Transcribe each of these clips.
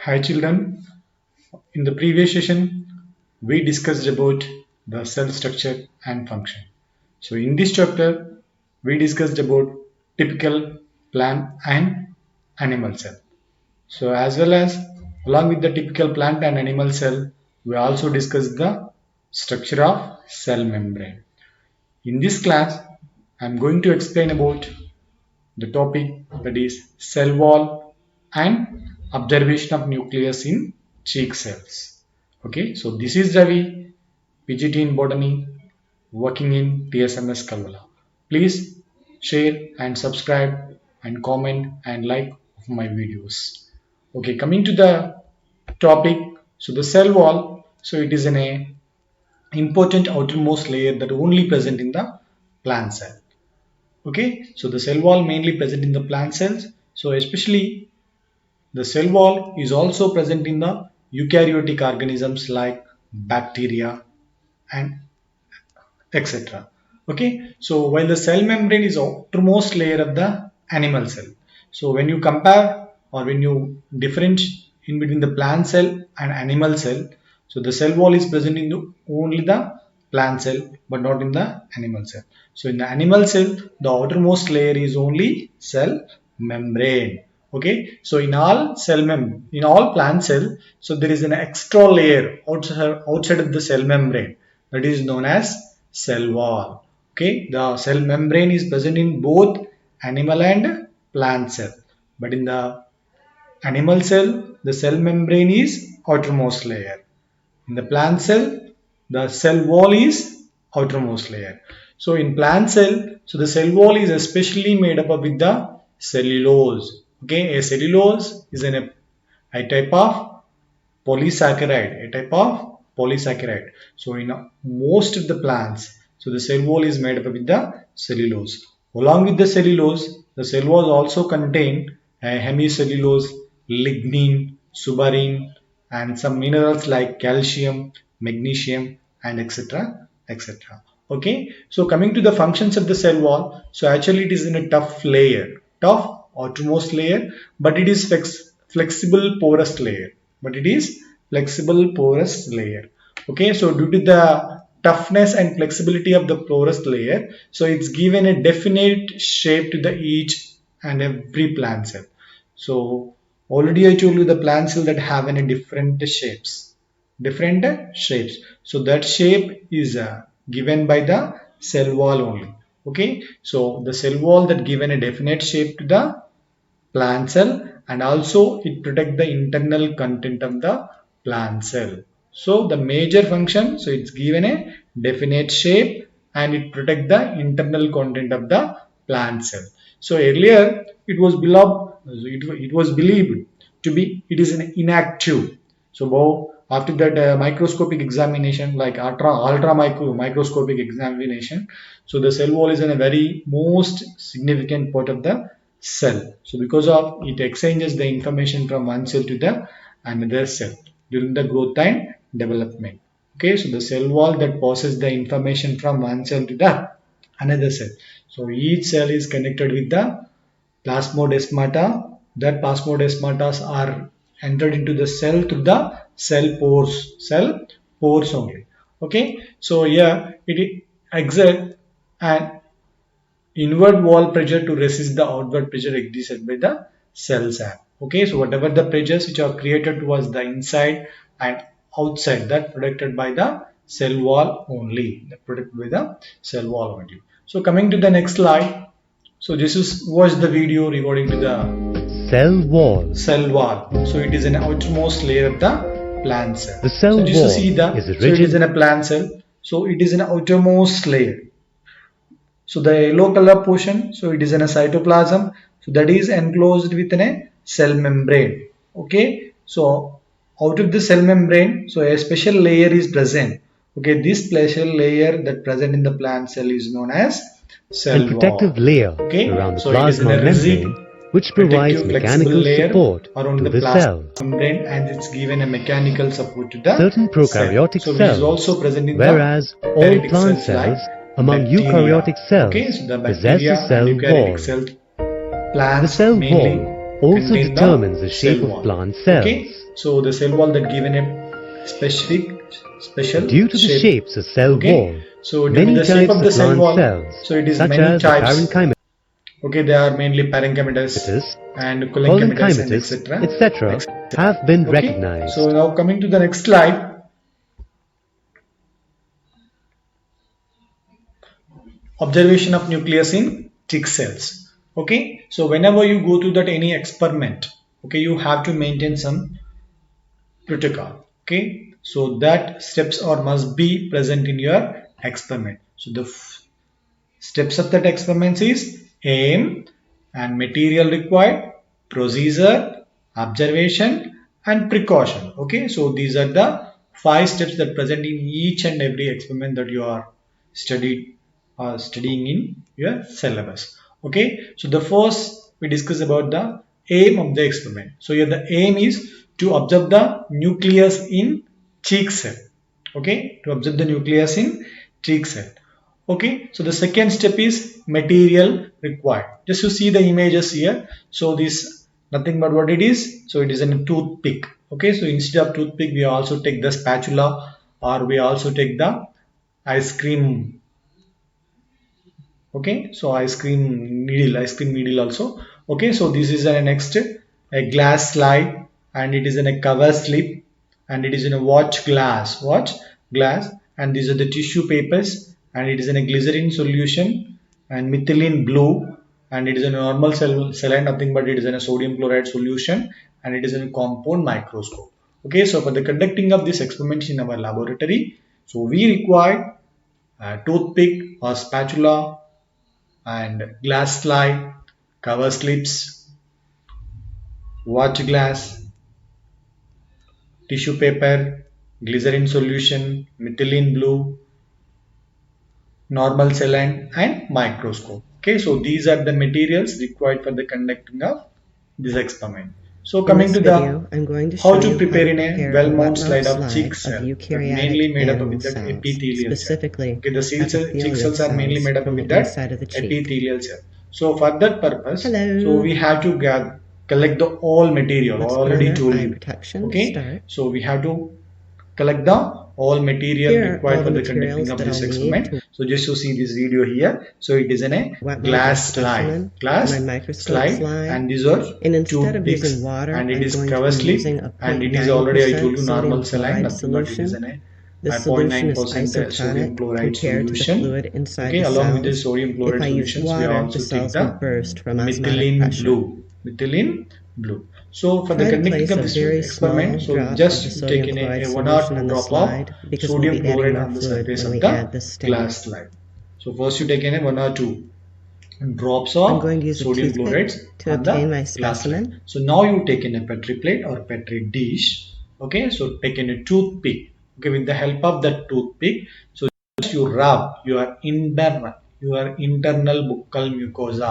Hi children, in the previous session we discussed about the cell structure and function. So in this chapter we discussed about typical plant and animal cell. So as well as along with the typical plant and animal cell we also discussed the structure of cell membrane. In this class I am going to explain about the topic that is cell wall and observation of nucleus in cheek cells. Okay, so this is Ravi, PGT in botany, working in TSMS Kalvala. Please share and subscribe and comment and like of my videos. Okay, coming to the topic, so the cell wall, so it is an important outermost layer that only present in the plant cell. Okay, so the cell wall mainly present in the plant cells. So especially the cell wall is also present in the eukaryotic organisms like bacteria and etc. Okay, so while the cell membrane is outermost layer of the animal cell. So when you compare or when you differentiate in between the plant cell and animal cell, so the cell wall is present in only the plant cell but not in the animal cell. So in the animal cell, the outermost layer is only cell membrane. Okay, so in all plant cell, so there is an extra layer outside of the cell membrane that is known as cell wall. Okay, the cell membrane is present in both animal and plant cell, but in the animal cell, the cell membrane is outermost layer. In the plant cell, the cell wall is outermost layer. So in plant cell, so the cell wall is especially made up of with the cellulose. Okay, a cellulose is a type of polysaccharide. So in most of the plants, so the cell wall is made up with the cellulose. Along with the cellulose, the cell wall also contain hemicellulose, lignin, suberin, and some minerals like calcium, magnesium, and etc. Okay, so coming to the functions of the cell wall, so actually it is in a tough outermost layer, but it is flexible porous layer. But it is flexible porous layer. Okay, so due to the toughness and flexibility of the porous layer, so it's given a definite shape to the each and every plant cell. So already I told you the plant cell that have any different shapes. So that shape is given by the cell wall only. Okay, so the cell wall that given a definite shape to the plant cell, and also it protect the internal content of the plant cell. So the major function, so it's given a definite shape and it protect the internal content of the plant cell. So earlier it was believed to be it is an inactive. So after that microscopic examination, like microscopic examination, so the cell wall is in a very most significant part of the cell. So because of it exchanges the information from one cell to the another cell during the growth and development. Okay, so the cell wall that passes the information from one cell to the another cell. So each cell is connected with the plasmodesmata. That plasmodesmatas are entered into the cell through the cell pores only. Okay, so here it exerts an inward wall pressure to resist the outward pressure exerted by the cell sap. Okay, so whatever the pressures which are created towards the inside and outside, that protected by the cell wall only. So coming to the next slide. So this was the video regarding to the cell wall. So it is an outermost layer of the plant cell. The cell so just wall to see the is so rigid. it is in a plant cell. So it is an outermost layer. So the yellow color portion, so it is in a cytoplasm. So that is enclosed within a cell membrane. Okay. So out of the cell membrane, so a special layer is present. Okay. This special layer that present in the plant cell is known as cell and protective wall. layer Okay. around the So it is in plasma a rigid, membrane, which provides protective, flexible mechanical layer support around to the the cell. plasma membrane, and it's given a mechanical support to the Certain prokaryotic cell. So it is cells, also present in whereas the all paratic plant cells like cells among bacteria. eukaryotic cells Okay, so the possess bacteria a cell and eukaryotic wall. cells, The plants cell mainly wall also contain determines the the shape cell of wall. plant cells. Okay, so the cell wall that given a special Due to the shape. shapes of cell Okay, wall, so with many the shape types of of the cell plant wall, cells, so it is such many as the types. parenchymatous, Okay, they are mainly parenchymatous and cholenchymatous and collenchymatous, etc. etc., have been Okay, recognized. so now coming to the next slide. Observation of nucleus in tick cells. Okay, so whenever you go to that any experiment, okay, you have to maintain some protocol. Okay, so that steps or must be present in your experiment. So the steps of that experiment is aim and material required, procedure, observation and precaution. Okay, so these are the 5 steps that present in each and every experiment that you are studying in your syllabus. Okay, so the first we discuss about the aim of the experiment. So here the aim is to observe the nucleus in cheek cell. Okay, to observe the nucleus in cheek cell. Okay, so the second step is material required. Just to see the images here. So this nothing but what it is. So it is a toothpick. Okay, so instead of toothpick, we also take the spatula or we also take the ice cream. Okay, so ice cream needle also. Okay, so this is a next a glass slide and it is in a cover slip and it is in a watch glass and these are the tissue papers and it is in a glycerin solution and methylene blue and it is in a normal saline nothing but it is in a sodium chloride solution and it is in a compound microscope. Okay, so for the conducting of this experiment in our laboratory, so we require a toothpick or spatula and glass slide, cover slips, watch glass, tissue paper, glycerin solution, methylene blue, normal saline and microscope. Okay, so these are the materials required for the conducting of this experiment. So In coming this to video, the I'm going to how show to you how prepare to in a prepare a wet well-mount mount slide of cheek slide of cell that mainly eukaryotic made up animal with that cells, epithelial cell. specifically Okay, the cheek epithelial cells are mainly cells made up from with the that inside of the cheek. epithelial cell. So for that purpose, so Hello! we have to collect the all material. I Let's put on already our told eye you. protection to Okay, start. so we have to collect the all material Here are required all for the the conducting materials of that I'll this need experiment. to So just to see this video here, so it is in a wet mount my glass specimen, my glass microscope slide, slide, and these are and instead of using toothpicks, water, and it I'm is going to cover be slip, using a and it is already I told 0.9% you sodium normal saline, chloride nothing but it is solution. in a This solution is 0.9% sodium isotonic chloride compared to the solution. fluid inside Okay, the along with the cells. sodium If chloride I use solutions, we water, the also take cells will the burst from osmotic methylene pressure. blue. So for the Try to conducting place of a this very experiment, small so drop of the just take sodium in chloride a 1 or solution 2 on the drop of slide because we'll sodium be adding chloride more on the fluid surface when of we the add this stain. glass slide. So first you take in a 1 or 2 drops I'm of going to use a sodium toothpick chlorides to on obtain the my glass slide. specimen. So now you take in a petri plate or petri dish. Okay, so take in a toothpick. Okay, with the help of that toothpick, so just you rub your internal buccal mucosa.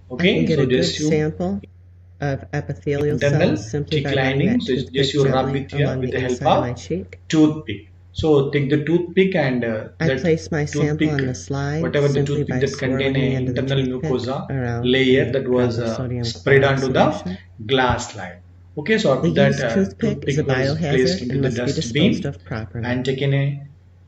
I can Okay, get so a good just you sample of epithelial internal cells simply cheek by running lining. that So just toothpick you rub gently it here along with the the help inside of my of cheek. toothpick. So take the toothpick and I that place my sample toothpick, on the slide whatever the simply toothpick by that contain swirling the a end of the internal toothpick mucosa around in layer the that was proper sodium spread chloride onto the solution. glass slide. Okay, so The after that used toothpick is a toothpick was placed biohazard into and the must be disposed dustbin of properly. and taken a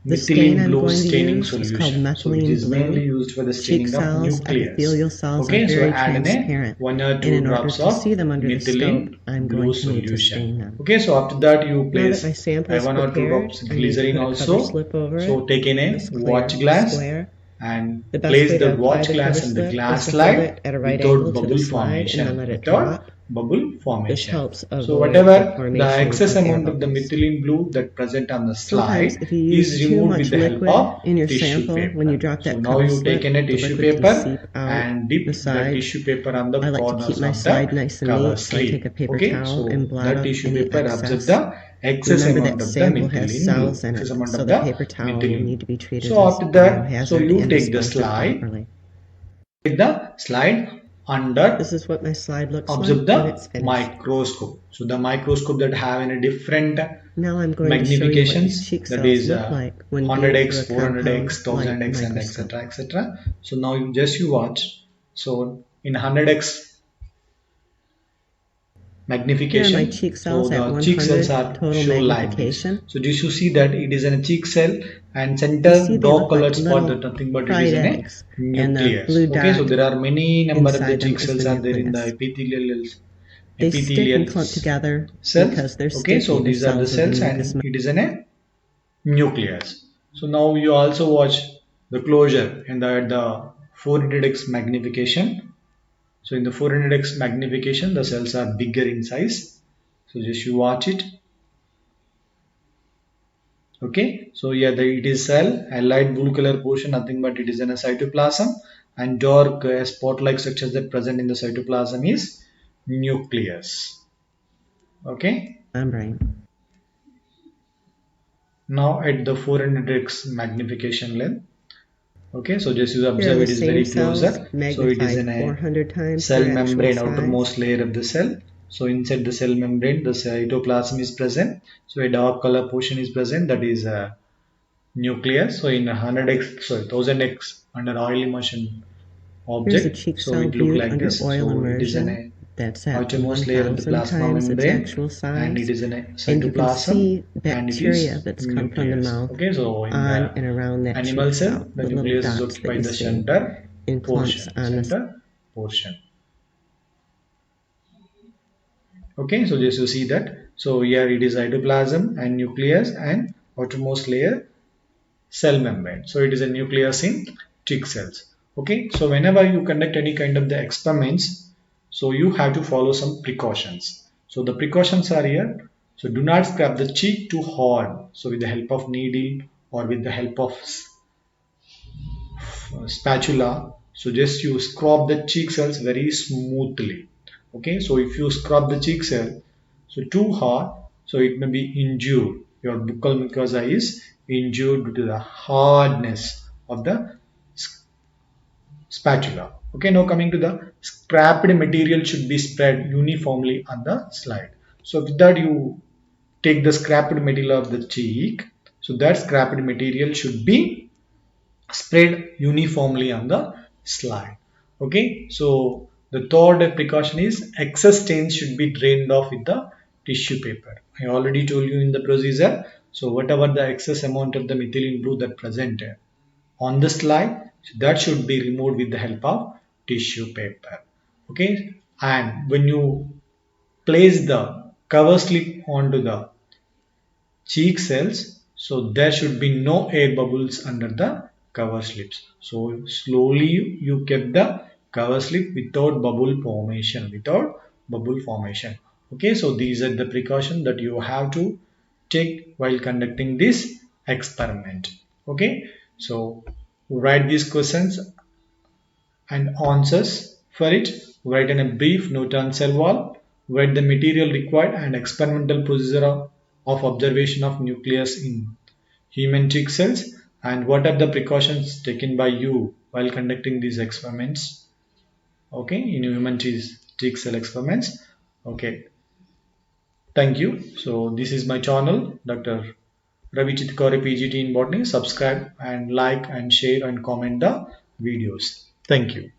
The stain methylene I'm blue going to staining use is called solution. So it methylene is mainly blue. used for the Cheek staining of cells, nucleus. epithelial cells are Okay, so very add in a transparent, 1 or 2 and in order drops to of see them under the scope, methylene I'm blue going to need to solution. stain them. Okay, so after that you Now that place my sample is 1 or 2 prepared, drops I need to glycerin put a cover also. slip over So it, take in a this watch clear glass square. and The best place way the to apply watch the cover glass in the slip is glass to hold slide it at a right without angle to the bubble slide and then formation. let it Without drop. bubble This formation. helps So avoid the whatever the formation excess of air amount of the bubbles. methylene blue that present on the Sometimes slide if you use is too removed with much the help liquid of in your tissue sample, when you paper. drop So that now cover you take slip, in a the tissue liquid can paper seep out and the dip that side. tissue paper on the I like to keep corners my of slide the nice and cover neat, so I take a sleeve. paper Okay, towel and so blot that up tissue any paper absorbs excess. the excess Remember that amount of the sample has methylene cells blue, in excess it, amount so of the the paper towel will methylene need blue. to be treated So as after that, so biohazard you and take the disposed of slide, properly. take the slide under, This is what my slide looks observe like when the it's finished. microscope. So the microscope that have in a different Now I'm going to show you what these magnifications, cheek that cells is look like when viewed through a 100x, compound 400x, light 1000x and microscope. etc etc. So now you watch. So in 100x magnification. Here are my cheek cells so at the 100 cheek cells are total show like this. magnification. So do you see that it is in a cheek cell and You center see they dark look like colored spot, little that nothing but it is fried in a eggs, and the nucleus. blue Okay, so dot there are many number of the inside them cheek is the cells are there in the nucleus. epithelial They stick and epithelial clump together cells. because they're Okay, so sticky. They're these are the cells of the cells mucous and it is in a nucleus. So now you also watch the closure in the 400x magnification. So in the 400x magnification, the cells are bigger in size. So just you watch it. Okay, so yeah, it is cell, a light blue color portion, nothing but it is in a cytoplasm, and dark spot-like structures that present in the cytoplasm is nucleus. Okay, membrane. now at the 400x magnification length. Okay, so just you Here are observe the it is same very cells closer. So it is in magnified a 400 times cell their actual membrane, size. outermost layer of the cell. So inside the cell membrane, the cytoplasm is present. So a dark color portion is present, that is a nucleus. So in 100x, sorry, 1000x under oil immersion Here's a object, cheek so cell it look viewed like under this. oil So it is in immersion. a That's at outermost layer of the 1000 plasma times its membrane, actual and it size. is in a And you can cytoplasm, see and it bacteria is that's come from the nucleus. mouth Okay, so in on the and around that animal cheek cell, cell, the the little nucleus is dots that occupied you the see center in clumps portion, on the Okay, so just you see that. So here it is cytoplasm and nucleus and outermost layer cell membrane. So it is a nucleus in tick cells. Okay, so whenever you conduct any kind of the experiments, so you have to follow some precautions. So the precautions are here. So do not scrap the cheek too hard. So with the help of needle or with the help of spatula, so just you scrub the cheek cells very smoothly. Okay, so if you scrub the cheek cell so too hard, so it may be injured, your buccal mucosa is injured due to the hardness of the spatula. Okay, now coming to the scrapped material should be spread uniformly on the slide. So with that you take the scrapped material of the cheek, so that scrapped material should be spread uniformly on the slide. Okay, so the third precaution is excess stains should be drained off with the tissue paper. I already told you in the procedure. So whatever the excess amount of the methylene blue that presented on the slide, so that should be removed with the help of tissue paper. Okay, and when you place the cover slip onto the cheek cells, so there should be no air bubbles under the cover slips. So slowly you kept the cover slip without bubble formation. Okay, so these are the precautions that you have to take while conducting this experiment. Okay, so write these questions and answers for it. Write in a brief note on cell wall. Write the material required and experimental procedure of observation of nucleus in human cheek cells, and what are the precautions taken by you while conducting these experiments. Okay, in human cheek cell experiments. Okay, thank you. So this is my channel, Dr. Ravi Chitkore PGT in Botany. Subscribe and like and share and comment the videos. Thank you.